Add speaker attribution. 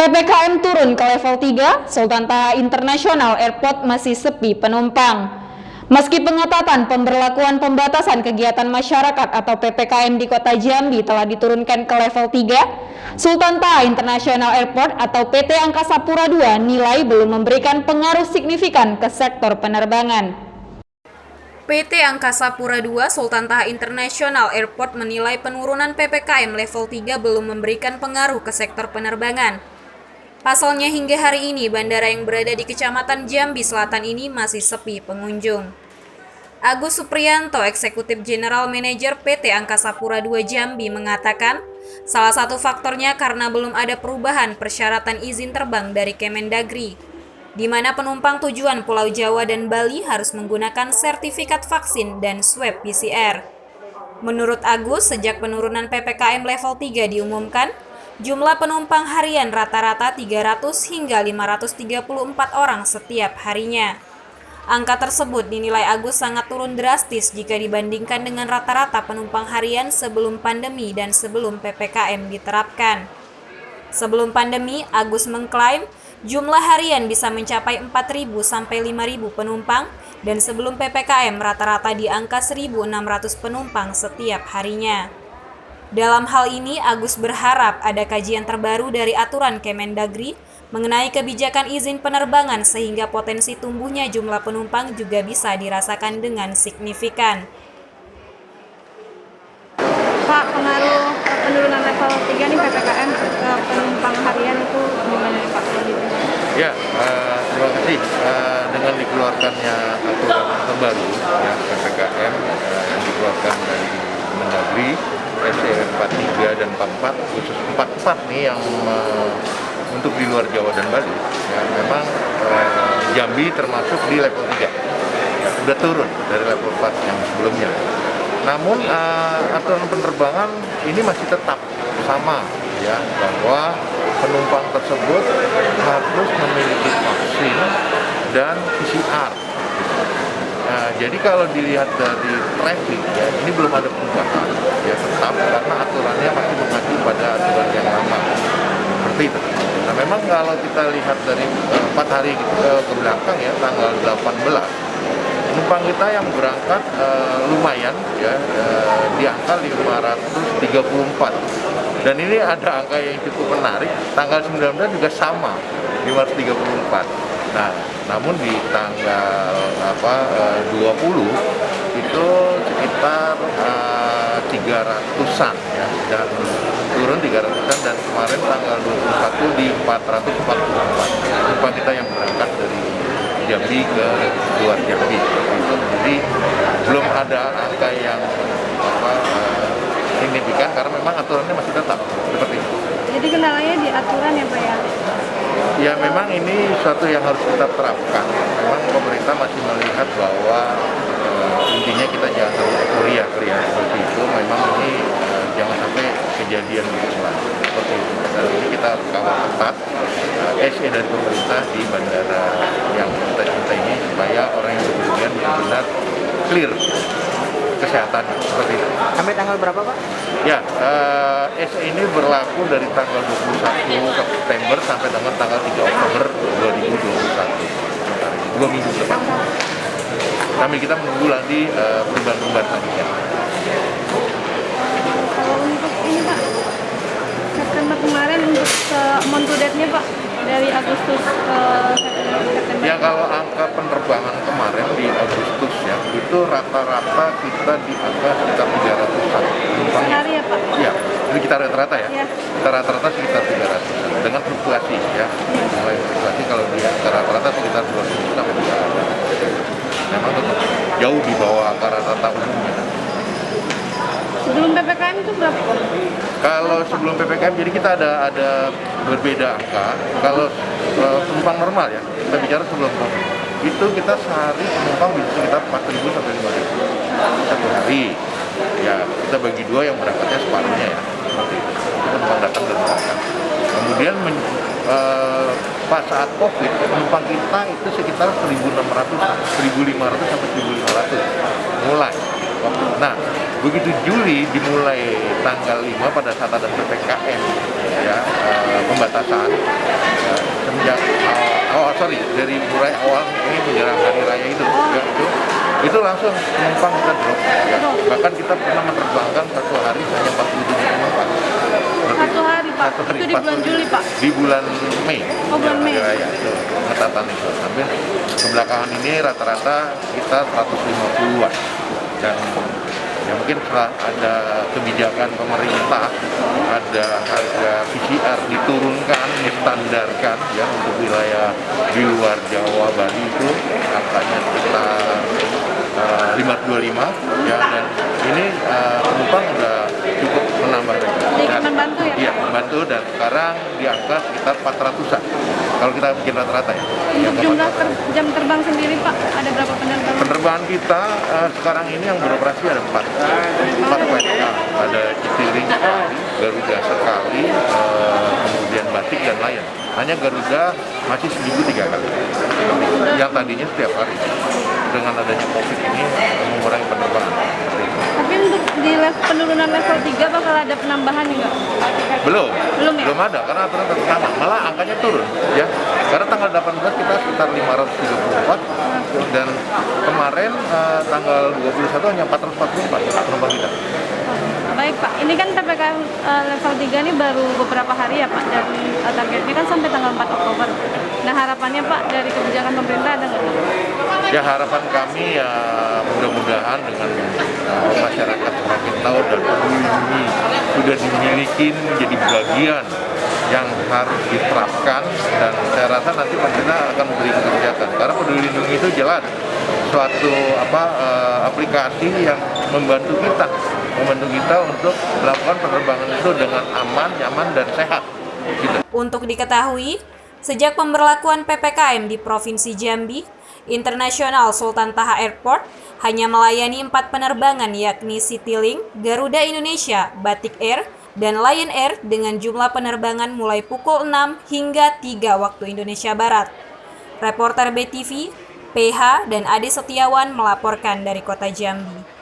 Speaker 1: PPKM turun ke level 3, Sultan Taha International Airport masih sepi penumpang. Meski pengetatan pemberlakuan pembatasan kegiatan masyarakat atau PPKM di Kota Jambi telah diturunkan ke level 3, Sultan Taha International Airport atau PT Angkasa Pura II nilai belum memberikan pengaruh signifikan ke sektor penerbangan. PT Angkasa Pura II Sultan Taha International Airport menilai penurunan PPKM level 3 belum memberikan pengaruh ke sektor penerbangan. Pasalnya hingga hari ini bandara yang berada di Kecamatan Jambi Selatan ini masih sepi pengunjung. Agus Supriyanto, Eksekutif General Manager PT Angkasa Pura II Jambi mengatakan, salah satu faktornya karena belum ada perubahan persyaratan izin terbang dari Kemendagri, di mana penumpang tujuan Pulau Jawa dan Bali harus menggunakan sertifikat vaksin dan swab PCR. Menurut Agus, sejak penurunan PPKM level 3 diumumkan, jumlah penumpang harian rata-rata 300 hingga 534 orang setiap harinya. Angka tersebut dinilai Agus sangat turun drastis jika dibandingkan dengan rata-rata penumpang harian sebelum pandemi dan sebelum PPKM diterapkan. Sebelum pandemi, Agus mengklaim jumlah harian bisa mencapai 4.000 sampai 5.000 penumpang dan sebelum PPKM rata-rata di angka 1.600 penumpang setiap harinya. Dalam hal ini, Agus berharap ada kajian terbaru dari aturan Kemendagri mengenai kebijakan izin penerbangan sehingga potensi tumbuhnya jumlah penumpang juga bisa dirasakan dengan signifikan.
Speaker 2: Pak, pengaruh penurunan level 3 nih PPKM ke penumpang harian itu gimana nih Pak?
Speaker 3: Ya, terima kasih. Dengan dikeluarkannya aturan terbaru ya PPKM yang dikeluarkan dari Kemendagri SE 43 dan 44, khusus 44 nih yang untuk di luar Jawa dan Bali, ya memang Jambi termasuk di level 3, ya, sudah turun dari level 4 yang sebelumnya. Namun aturan penerbangan ini masih tetap sama, ya, bahwa penumpang tersebut harus memiliki vaksin dan PCR. Nah, jadi kalau dilihat dari traffic, ya, ini belum ada perubahan, ya tetap karena aturannya masih mengacu pada aturan yang lama, seperti itu. Nah, memang kalau kita lihat dari 4 hari ke belakang, ya, tanggal 18, penumpang kita yang berangkat lumayan, ya, di angka 534. Dan ini ada angka yang cukup menarik, tanggal 19 juga sama, 534. Nah, namun di tanggal 20 itu sekitar 300-an, ya, dan turun 300-an, dan kemarin tanggal 21 di 444 penumpang kita yang berangkat dari Jambi ke luar Jambi. Jadi belum ada angka yang signifikan karena memang aturannya masih tetap seperti itu.
Speaker 2: Jadi kendalanya di aturan ya Pak ya?
Speaker 3: Ya memang ini suatu yang harus kita terapkan. Memang pemerintah masih melihat bahwa intinya kita jangan terlalu euforia seperti itu. Memang ini jangan sampai kejadian berulang seperti itu. Dan ini kita harus kawal ketat SE dari pemerintah di bandara yang kita cintai ini supaya orang yang berpergian benar-benar clear kesehatan seperti itu.
Speaker 4: Sampai tanggal berapa Pak?
Speaker 3: Ya, SE ini berlaku dari tanggal 21 September sampai dengan tanggal 3 Oktober 2021. 2 minggu ke depan. Kami kita menunggu nanti perubahan-perubahan selanjutnya.
Speaker 2: Kalau untuk ini Pak, September kemarin untuk month to date-nya Pak, dari Agustus ke September.
Speaker 3: Ya kalau angka penerbangan kemarin di Agustus, ya, itu rata-rata kita di angka sekitar 300-an.
Speaker 2: Sehari ya Pak?
Speaker 3: Iya, itu kita rata-rata ya.
Speaker 2: Ya.
Speaker 3: Kita rata-rata sekitar 300-an dengan fluktuasi, ya. Mulai fluktuasi kalau dia rata-rata sekitar 200 sampai 300. Memang tetap jauh di bawah angka rata-rata umumnya.
Speaker 2: Sebelum PPKM itu berapa Pak?
Speaker 3: Kalau sebelum PPKM, jadi kita ada berbeda angka. Kalau penumpang normal, ya, kita bicara sebelum COVID, itu kita sehari penumpang bisa sekitar 4.000 sampai 5.000 satu hari. Ya, kita bagi dua yang berangkatnya separuhnya, ya. Seperti itu. Penumpang datang dan berangkat. Kemudian pas saat COVID, penumpang kita itu sekitar 1.600, 1.500 sampai 1.500 mulai Nah, begitu Juli dimulai tanggal 5 pada saat ada PPKM ya, pembatasan ya, semenjak dari mulai awal ini menjelang hari raya itu ya, itu langsung penumpang kita drop ya. Bahkan kita pernah menerbangkan satu hari hanya 47 penumpang.
Speaker 2: Satu hari Pak, itu di bulan Juli Pak?
Speaker 3: Di bulan Mei.
Speaker 2: Oh, bulan Mei.
Speaker 3: Raya itu pengetatan itu. Sampai kebelakangan ini rata-rata kita 150-an. Dan ya mungkin setelah ada kebijakan pemerintah, ada harga PCR diturunkan, distandarkan ya untuk wilayah di luar Jawa, Bali itu angkanya sekitar 525 ya, dan ini penumpang udah cukup menambah lagi.
Speaker 2: Sedikit membantu ya?
Speaker 3: Iya, membantu, dan sekarang di angka sekitar 400-an kalau kita bikin rata-rata ya.
Speaker 2: Untuk jumlah jam terbang sendiri Pak, ada berapa penerbangan?
Speaker 3: Penerbangan kita sekarang ini yang beroperasi ada 4 flight. Ada Citylink, Garuda sekali, kemudian Batik dan Lion. Hanya Garuda masih seminggu 3 kali. Yang tadinya setiap hari. Dengan adanya COVID ini mengurangi penerbangan.
Speaker 2: Tapi untuk di penurunan level 3 bakal ada penambahan enggak?
Speaker 3: Belum
Speaker 2: ya?
Speaker 3: Belum ada, karena aturan tetap sama. Malah angkanya turun ya. Karena tanggal 18 kita sekitar 534 dan kemarin tanggal 21 hanya 444 penumpang kita.
Speaker 2: Baik Pak, ini kan PPKM level 3 ini baru beberapa hari ya Pak, dan targetnya kan sampai tanggal 4 Oktober. Nah harapannya Pak dari kebijakan pemerintah ada nggak?
Speaker 3: Ya harapan kami ya mudah-mudahan dengan masyarakat semakin tahu dan peduli ini sudah dimiliki menjadi bagian yang harus diterapkan, dan saya rasa nanti pemerintah akan memberi kebijakan karena Peduli Lindungi itu jelas suatu aplikasi yang membantu kita untuk melakukan penerbangan itu dengan aman, nyaman, dan sehat. Gitu.
Speaker 1: Untuk diketahui, sejak pemberlakuan PPKM di Provinsi Jambi, International Sultan Taha Airport hanya melayani 4 penerbangan yakni Citylink, Garuda Indonesia, Batik Air, dan Lion Air dengan jumlah penerbangan mulai pukul 6 hingga 3 waktu Indonesia Barat. Reporter BTV, PH, dan Ade Setiawan melaporkan dari Kota Jambi.